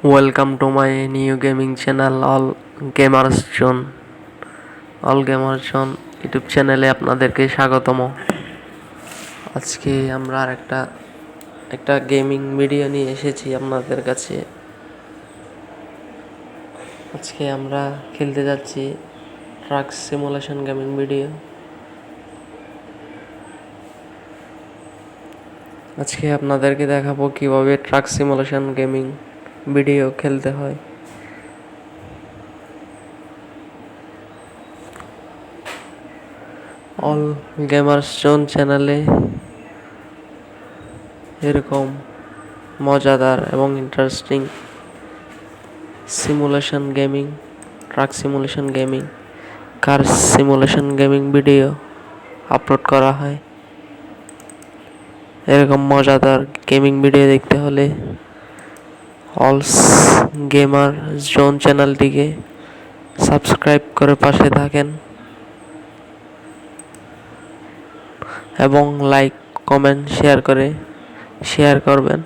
Welcome to my new gaming channel Gamers Zone All Gamers Zone YouTube চ্যানেলে আপনাদেরকে স্বাগতম। আজকে আমরা একটা গেমিং ভিডিও নিয়ে এসেছি আপনাদের কাছে। আজকে আমরা খেলতে যাচ্ছি ট্রাক সিমুলেশন গেমিং ভিডিও। আজকে আপনাদেরকে দেখাবো কিভাবে ট্রাক সিমুলেশন গেমিং ভিডিও খেলতে হয়। অল গেমার্স জোন চ্যানেলে এরকম মজাদার এবং interesting simulation gaming, truck simulation gaming, car simulation gaming video upload করা হয়। এরকম মজাদার গেমিং ভিডিও দেখতে হলে অল গেমার জোন চ্যানেলটিকে সাবস্ক্রাইব করে পাশে থাকেন এবং লাইক, কমেন্ট, শেয়ার করবেন।